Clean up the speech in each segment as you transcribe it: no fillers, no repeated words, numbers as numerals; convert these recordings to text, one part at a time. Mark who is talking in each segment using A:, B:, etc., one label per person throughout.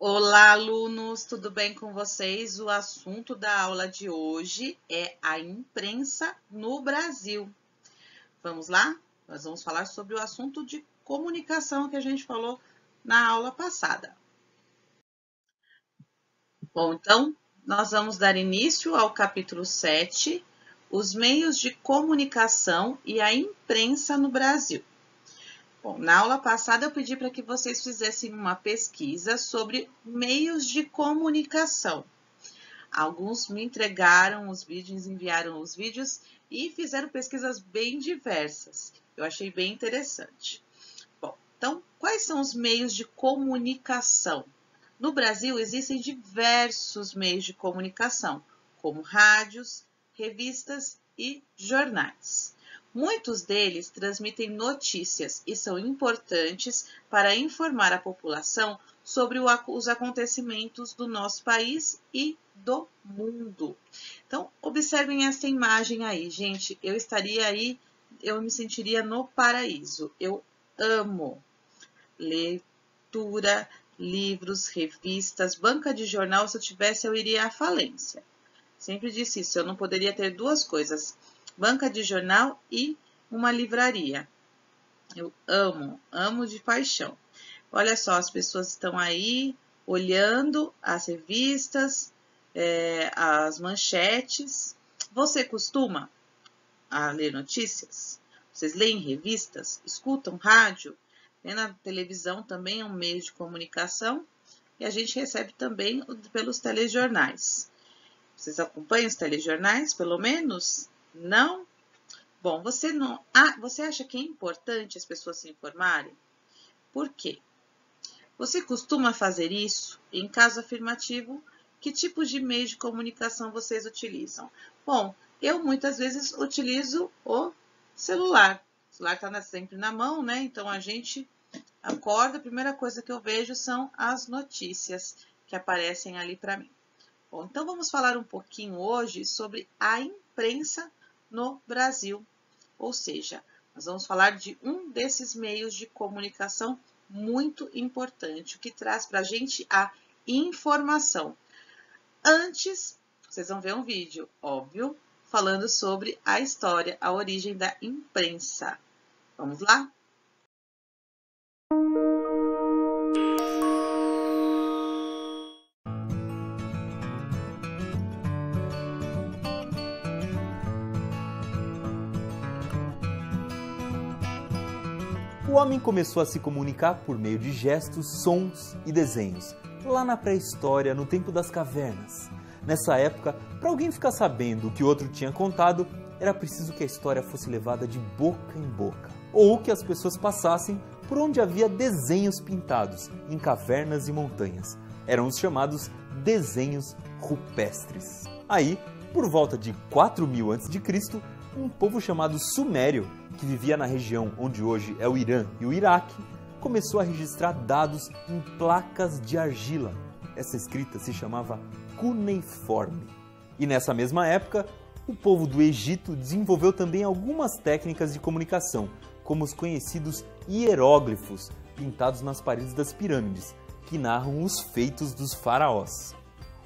A: Olá, alunos, tudo bem com vocês? O assunto da aula de hoje é a imprensa no Brasil. Vamos lá? Nós vamos falar sobre o assunto de comunicação que a gente falou na aula passada. Bom, então, nós vamos dar início ao capítulo 7, os meios de comunicação e a imprensa no Brasil. Bom, na aula passada eu pedi para que vocês fizessem uma pesquisa sobre meios de comunicação. Alguns me entregaram os vídeos, enviaram os vídeos e fizeram pesquisas bem diversas. Eu achei bem interessante. Bom, então, quais são os meios de comunicação? No Brasil existem diversos meios de comunicação, como rádios, revistas e jornais. Muitos deles transmitem notícias e são importantes para informar a população sobre os acontecimentos do nosso país e do mundo. Então, observem essa imagem aí, gente. Eu estaria aí, eu me sentiria no paraíso. Eu amo leitura, livros, revistas, banca de jornal. Se eu tivesse, eu iria à falência. Sempre disse isso, eu não poderia ter duas coisas. Banca de jornal e uma livraria. Eu amo de paixão. Olha só, as pessoas estão aí olhando as revistas, as manchetes. Você costuma ler notícias? Vocês leem revistas? Escutam rádio? Na televisão também é um meio de comunicação e a gente recebe também pelos telejornais. Vocês acompanham os telejornais, pelo menos? Não? Bom, você acha que é importante as pessoas se informarem? Por quê? Você costuma fazer isso? Em caso afirmativo, que tipo de meio de comunicação vocês utilizam? Bom, eu muitas vezes utilizo o celular. O celular está sempre na mão, né? Então a gente acorda, a primeira coisa que eu vejo são as notícias que aparecem ali para mim. Bom, então vamos falar um pouquinho hoje sobre a imprensa no Brasil. Ou seja, nós vamos falar de um desses meios de comunicação muito importante, o que traz para a gente a informação. Antes, vocês vão ver um vídeo, óbvio, falando sobre a história, a origem da imprensa. Vamos lá?
B: O homem começou a se comunicar por meio de gestos, sons e desenhos, lá na pré-história, no tempo das cavernas. Nessa época, para alguém ficar sabendo o que o outro tinha contado, era preciso que a história fosse levada de boca em boca, ou que as pessoas passassem por onde havia desenhos pintados, em cavernas e montanhas. Eram os chamados desenhos rupestres. Aí, por volta de 4000 a.C., um povo chamado Sumério, que vivia na região onde hoje é o Irã e o Iraque, começou a registrar dados em placas de argila. Essa escrita se chamava cuneiforme. E nessa mesma época, o povo do Egito desenvolveu também algumas técnicas de comunicação, como os conhecidos hieróglifos, pintados nas paredes das pirâmides, que narram os feitos dos faraós.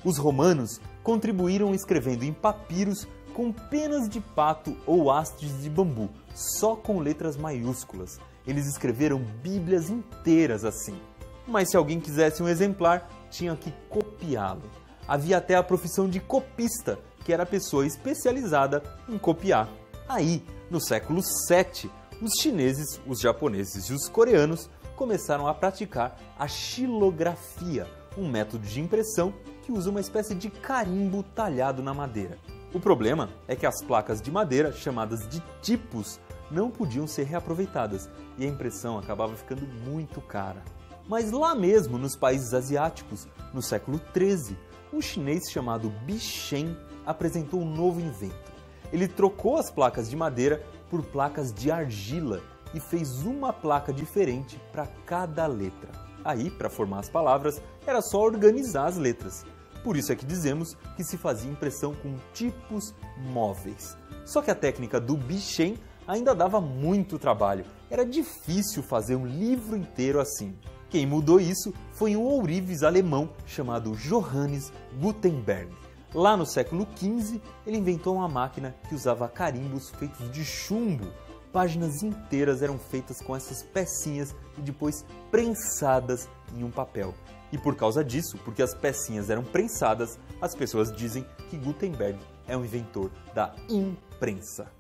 B: Os romanos contribuíram escrevendo em papiros com penas de pato ou hastes de bambu, só com letras maiúsculas. Eles escreveram bíblias inteiras assim. Mas se alguém quisesse um exemplar, tinha que copiá-lo. Havia até a profissão de copista, que era a pessoa especializada em copiar. Aí, no século VII, os chineses, os japoneses e os coreanos começaram a praticar a xilografia, um método de impressão que usa uma espécie de carimbo talhado na madeira. O problema é que as placas de madeira, chamadas de tipos, não podiam ser reaproveitadas e a impressão acabava ficando muito cara. Mas lá mesmo, nos países asiáticos, no século XIII, um chinês chamado Bi Shen apresentou um novo invento. Ele trocou as placas de madeira por placas de argila e fez uma placa diferente para cada letra. Aí, para formar as palavras, era só organizar as letras. Por isso é que dizemos que se fazia impressão com tipos móveis. Só que a técnica do Bi Shen ainda dava muito trabalho. Era difícil fazer um livro inteiro assim. Quem mudou isso foi um ourives alemão chamado Johannes Gutenberg. Lá no século XV, ele inventou uma máquina que usava carimbos feitos de chumbo. Páginas inteiras eram feitas com essas pecinhas e depois prensadas em um papel. E por causa disso, porque as pecinhas eram prensadas, as pessoas dizem que Gutenberg é o inventor da imprensa.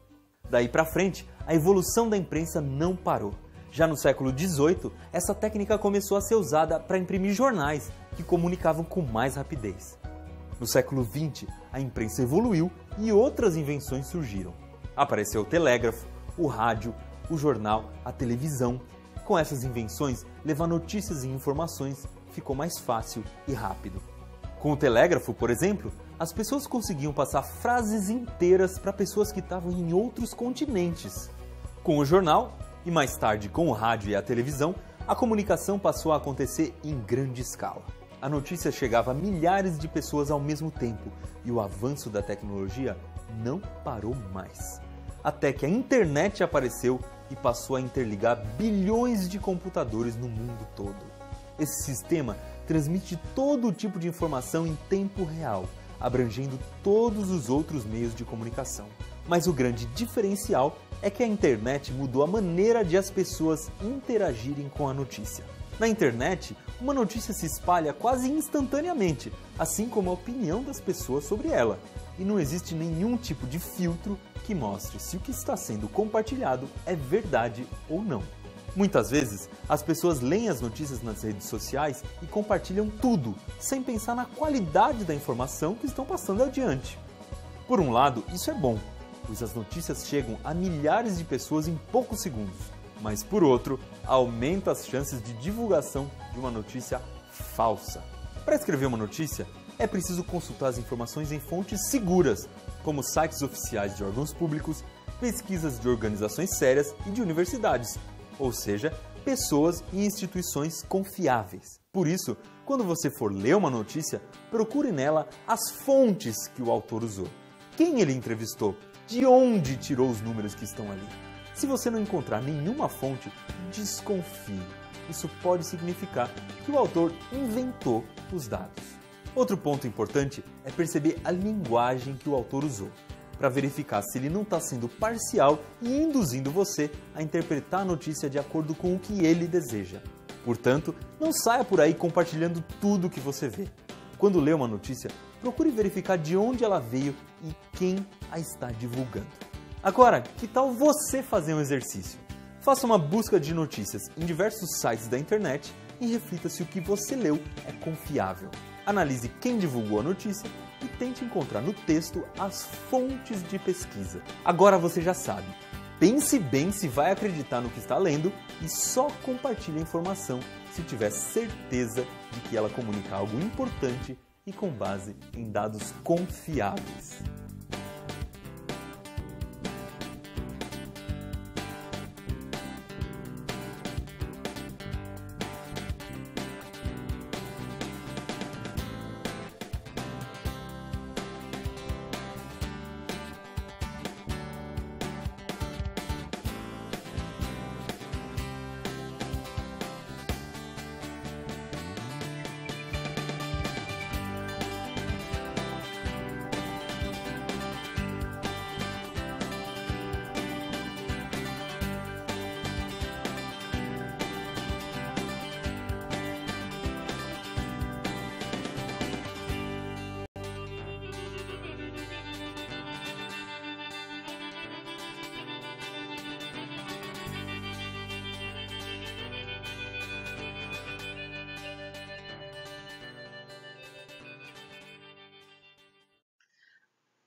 B: Daí para frente, a evolução da imprensa não parou. Já no século XVIII, essa técnica começou a ser usada para imprimir jornais que comunicavam com mais rapidez. No século XX, a imprensa evoluiu e outras invenções surgiram. Apareceu o telégrafo, o rádio, o jornal, a televisão. Com essas invenções, levar notícias e informações ficou mais fácil e rápido. Com o telégrafo, por exemplo, as pessoas conseguiam passar frases inteiras para pessoas que estavam em outros continentes. Com o jornal, e mais tarde com o rádio e a televisão, a comunicação passou a acontecer em grande escala. A notícia chegava a milhares de pessoas ao mesmo tempo e o avanço da tecnologia não parou mais. Até que a internet apareceu e passou a interligar bilhões de computadores no mundo todo. Esse sistema transmite todo tipo de informação em tempo real, abrangendo todos os outros meios de comunicação. Mas o grande diferencial é que a internet mudou a maneira de as pessoas interagirem com a notícia. Na internet, uma notícia se espalha quase instantaneamente, assim como a opinião das pessoas sobre ela. E não existe nenhum tipo de filtro que mostre se o que está sendo compartilhado é verdade ou não. Muitas vezes, as pessoas leem as notícias nas redes sociais e compartilham tudo, sem pensar na qualidade da informação que estão passando adiante. Por um lado, isso é bom, pois as notícias chegam a milhares de pessoas em poucos segundos. Mas por outro, aumenta as chances de divulgação de uma notícia falsa. Para escrever uma notícia, é preciso consultar as informações em fontes seguras, como sites oficiais de órgãos públicos, pesquisas de organizações sérias e de universidades, ou seja, pessoas e instituições confiáveis. Por isso, quando você for ler uma notícia, procure nela as fontes que o autor usou. Quem ele entrevistou? De onde tirou os números que estão ali? Se você não encontrar nenhuma fonte, desconfie. Isso pode significar que o autor inventou os dados. Outro ponto importante é perceber a linguagem que o autor usou, para verificar se ele não está sendo parcial e induzindo você a interpretar a notícia de acordo com o que ele deseja. Portanto, não saia por aí compartilhando tudo que você vê. Quando lê uma notícia, procure verificar de onde ela veio e quem a está divulgando. Agora, que tal você fazer um exercício? Faça uma busca de notícias em diversos sites da internet e reflita se o que você leu é confiável. Analise quem divulgou a notícia e tente encontrar no texto as fontes de pesquisa. Agora você já sabe. Pense bem se vai acreditar no que está lendo e só compartilhe a informação se tiver certeza de que ela comunica algo importante e com base em dados confiáveis.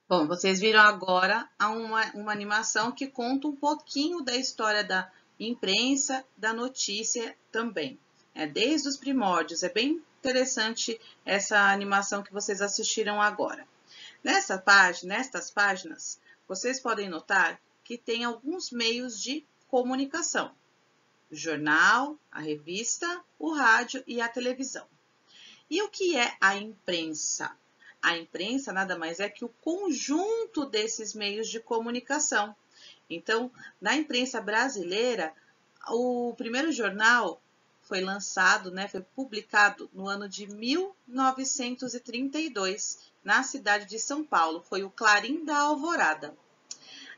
A: Bom, vocês viram agora uma animação que conta um pouquinho da história da imprensa, da notícia também. Desde os primórdios, é bem interessante essa animação que vocês assistiram agora. Nestas páginas, vocês podem notar que tem alguns meios de comunicação. O jornal, a revista, o rádio e a televisão. E o que é a imprensa? A imprensa nada mais é que o conjunto desses meios de comunicação. Então, na imprensa brasileira, o primeiro jornal foi lançado, né, foi publicado no ano de 1932, na cidade de São Paulo. Foi o Clarim da Alvorada.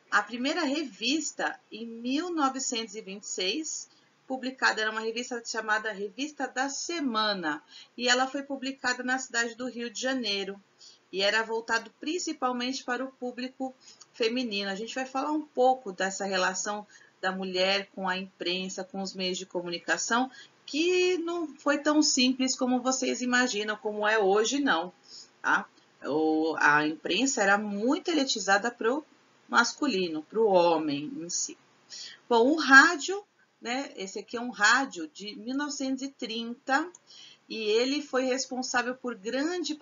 A: A primeira revista, em 1926, publicada, era uma revista chamada Revista da Semana, e ela foi publicada na cidade do Rio de Janeiro, e era voltado principalmente para o público feminino. A gente vai falar um pouco dessa relação da mulher com a imprensa, com os meios de comunicação, que não foi tão simples como vocês imaginam, como é hoje, não. Tá? A imprensa era muito elitizada para o masculino, para o homem em si. Bom, o rádio, né? Esse aqui é um rádio de 1930 e ele foi responsável por grande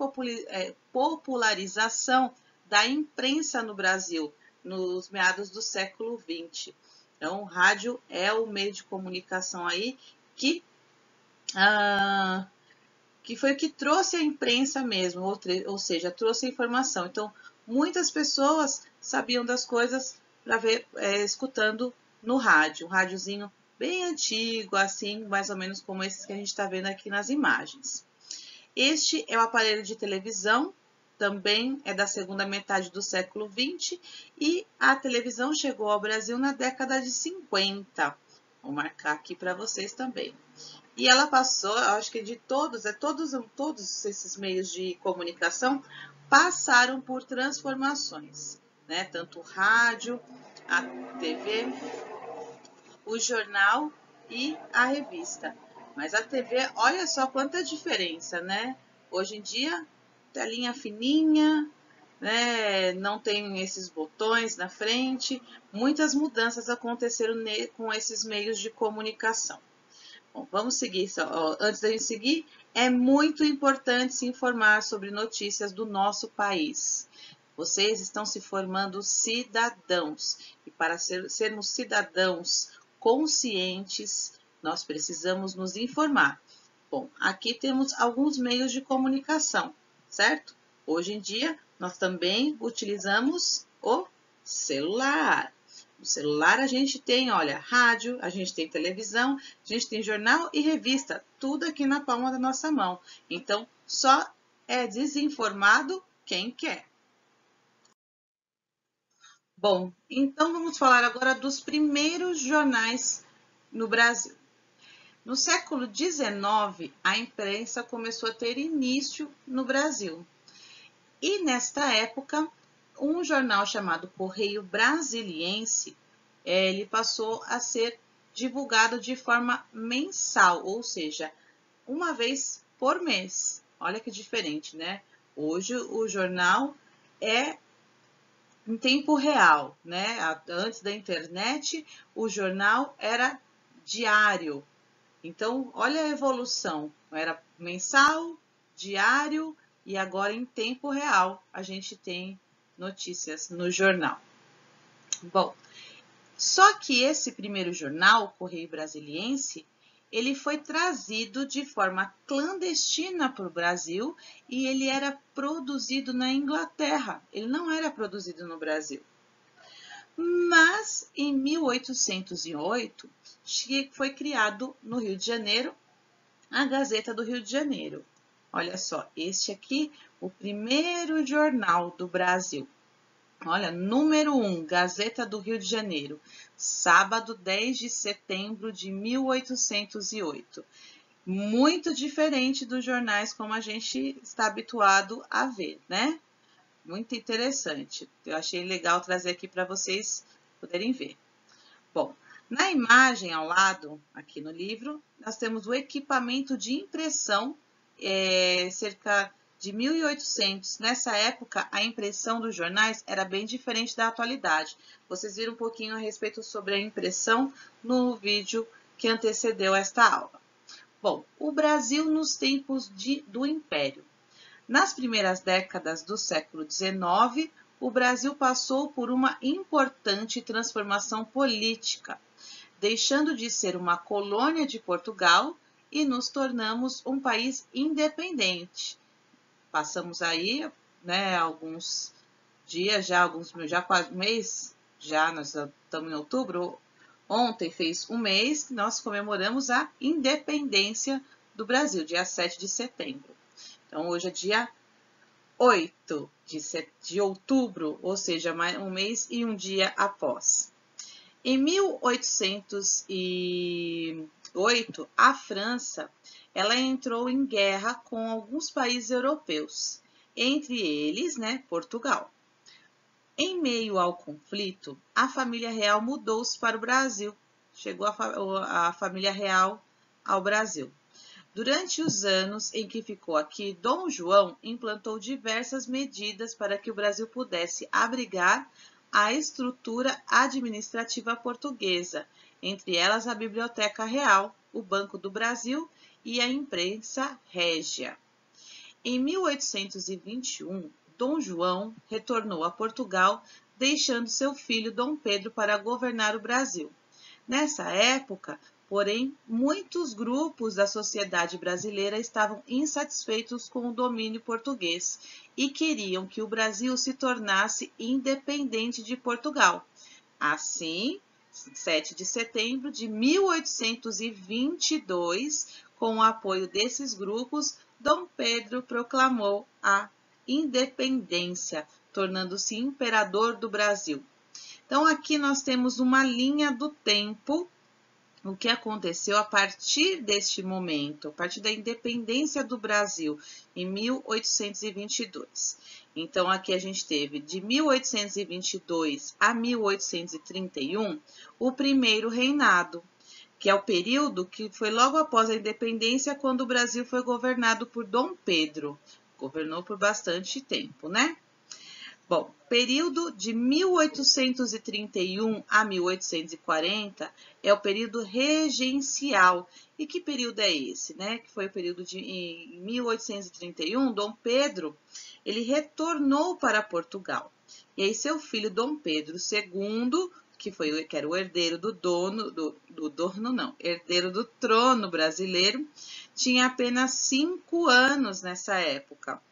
A: popularização da imprensa no Brasil, nos meados do século XX. Então, o rádio é o meio de comunicação aí que foi o que trouxe a imprensa mesmo, ou seja, trouxe a informação. Então, muitas pessoas sabiam das coisas para ver, escutando no rádio, um rádiozinho bem antigo, assim, mais ou menos como esses que a gente está vendo aqui nas imagens. Este é o aparelho de televisão, também é da segunda metade do século XX, e a televisão chegou ao Brasil na década de 50. Vou marcar aqui para vocês também. E ela passou, acho que de todos esses meios de comunicação passaram por transformações, né? Tanto o rádio, a TV, o jornal e a revista. Mas a TV, olha só quanta diferença, né? Hoje em dia, telinha fininha, né? Não tem esses botões na frente. Muitas mudanças aconteceram com esses meios de comunicação. Bom, vamos seguir. Antes da gente seguir, é muito importante se informar sobre notícias do nosso país. Vocês estão se formando cidadãos e para sermos cidadãos conscientes, nós precisamos nos informar. Bom, aqui temos alguns meios de comunicação, certo? Hoje em dia, nós também utilizamos o celular. No celular a gente tem, olha, rádio, a gente tem televisão, a gente tem jornal e revista, tudo aqui na palma da nossa mão. Então, só é desinformado quem quer. Bom, então vamos falar agora dos primeiros jornais no Brasil. No século XIX, a imprensa começou a ter início no Brasil. E nesta época, um jornal chamado Correio Brasiliense, ele passou a ser divulgado de forma mensal, ou seja, uma vez por mês. Olha que diferente, né? Hoje o jornal é em tempo real, né? Antes da internet, o jornal era diário. Então, olha a evolução. Era mensal, diário e agora em tempo real a gente tem notícias no jornal. Bom, só que esse primeiro jornal, o Correio Brasiliense, ele foi trazido de forma clandestina para o Brasil e ele era produzido na Inglaterra. Ele não era produzido no Brasil. Mas em 1808 foi criado no Rio de Janeiro a Gazeta do Rio de Janeiro. Olha só, este aqui, o primeiro jornal do Brasil. Olha, número 1, Gazeta do Rio de Janeiro, sábado 10 de setembro de 1808. Muito diferente dos jornais como a gente está habituado a ver, né? Muito interessante. Eu achei legal trazer aqui para vocês poderem ver. Bom, na imagem ao lado, aqui no livro, nós temos o equipamento de impressão, cerca de 1800. Nessa época, a impressão dos jornais era bem diferente da atualidade. Vocês viram um pouquinho a respeito sobre a impressão no vídeo que antecedeu esta aula. Bom, o Brasil nos tempos do Império. Nas primeiras décadas do século XIX, o Brasil passou por uma importante transformação política, deixando de ser uma colônia de Portugal e nos tornamos um país independente. Passamos aí, né, alguns dias, já quase um mês, já nós estamos em outubro, Ontem fez um mês que nós comemoramos a independência do Brasil, dia 7 de setembro. Então, hoje é dia 8 de outubro, ou seja, um mês e um dia após. Em 1808, a França ela entrou em guerra com alguns países europeus, entre eles, Portugal. Em meio ao conflito, a família real mudou-se para o Brasil. Chegou a família real ao Brasil. Durante os anos em que ficou aqui, Dom João implantou diversas medidas para que o Brasil pudesse abrigar a estrutura administrativa portuguesa, entre elas a Biblioteca Real, o Banco do Brasil e a imprensa régia. Em 1821, Dom João retornou a Portugal, deixando seu filho Dom Pedro para governar o Brasil. Nessa época, porém, muitos grupos da sociedade brasileira estavam insatisfeitos com o domínio português e queriam que o Brasil se tornasse independente de Portugal. Assim, 7 de setembro de 1822, com o apoio desses grupos, Dom Pedro proclamou a independência, tornando-se imperador do Brasil. Então, aqui nós temos uma linha do tempo, o que aconteceu a partir deste momento, a partir da independência do Brasil, em 1822. Então, aqui a gente teve de 1822 a 1831 o primeiro reinado, que é o período que foi logo após a independência, quando o Brasil foi governado por Dom Pedro. Governou por bastante tempo, né? Bom, período de 1831 a 1840 é o período regencial. E que período é esse, né? Que foi o período de em 1831, Dom Pedro, ele retornou para Portugal. E aí seu filho Dom Pedro II, que era o herdeiro herdeiro do trono brasileiro, tinha apenas 5 anos nessa época,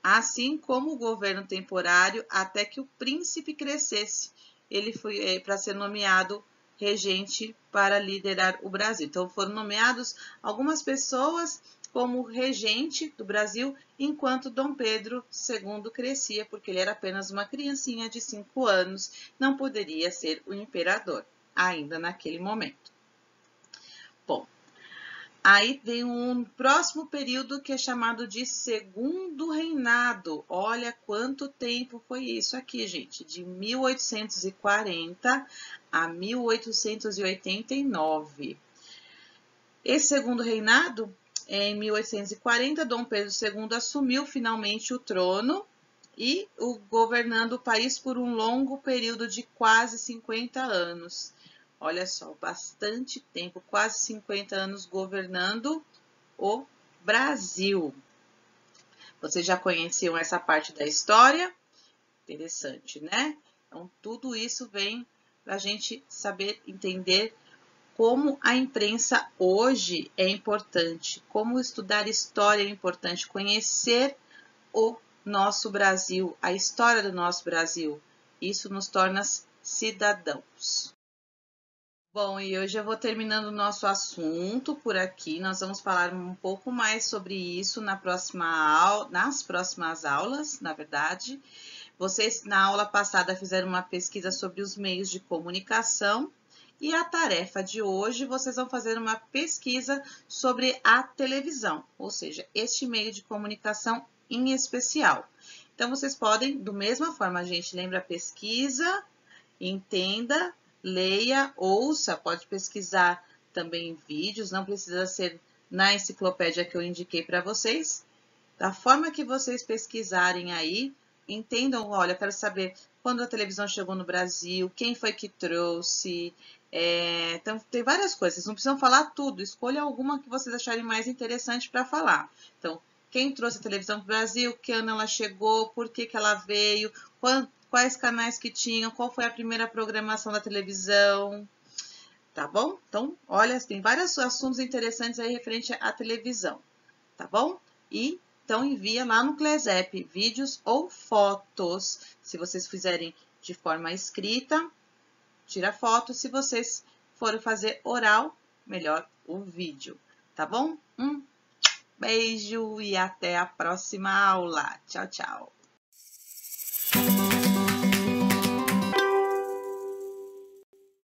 A: assim como o governo temporário, até que o príncipe crescesse. Ele foi para ser nomeado regente para liderar o Brasil. Então, foram nomeados algumas pessoas como regente do Brasil, enquanto Dom Pedro II crescia, porque ele era apenas uma criancinha de 5 anos, não poderia ser o imperador, ainda naquele momento. Bom, aí vem um próximo período que é chamado de Segundo Reinado. Olha quanto tempo foi isso aqui, gente. De 1840 a 1889. Esse Segundo Reinado, em 1840, Dom Pedro II assumiu finalmente o trono e governando o país por um longo período de quase 50 anos. Olha só, bastante tempo, quase 50 anos governando o Brasil. Vocês já conheciam essa parte da história? Interessante, né? Então, tudo isso vem para a gente saber entender como a imprensa hoje é importante, como estudar história é importante, conhecer o nosso Brasil, a história do nosso Brasil. Isso nos torna cidadãos. Bom, e hoje eu vou terminando o nosso assunto por aqui. Nós vamos falar um pouco mais sobre isso nas próximas aulas, na verdade. Vocês, na aula passada, fizeram uma pesquisa sobre os meios de comunicação e a tarefa de hoje, vocês vão fazer uma pesquisa sobre a televisão, ou seja, este meio de comunicação em especial. Então, vocês podem, da mesma forma, a gente lembra a pesquisa, entenda, leia, ouça, pode pesquisar também vídeos, não precisa ser na enciclopédia que eu indiquei para vocês. Da forma que vocês pesquisarem aí, entendam, olha, eu quero saber quando a televisão chegou no Brasil, quem foi que trouxe. Então, tem várias coisas, vocês não precisam falar tudo, escolha alguma que vocês acharem mais interessante para falar. Então, quem trouxe a televisão para o Brasil, que ano ela chegou, por que ela veio, quais canais que tinham, qual foi a primeira programação da televisão, tá bom? Então, olha, tem vários assuntos interessantes aí referente à televisão, tá bom? E então envia lá no CLESEP vídeos ou fotos, se vocês fizerem de forma escrita, tira foto, se vocês for fazer oral, melhor o vídeo, tá bom? Beijo e até a próxima aula. Tchau, tchau.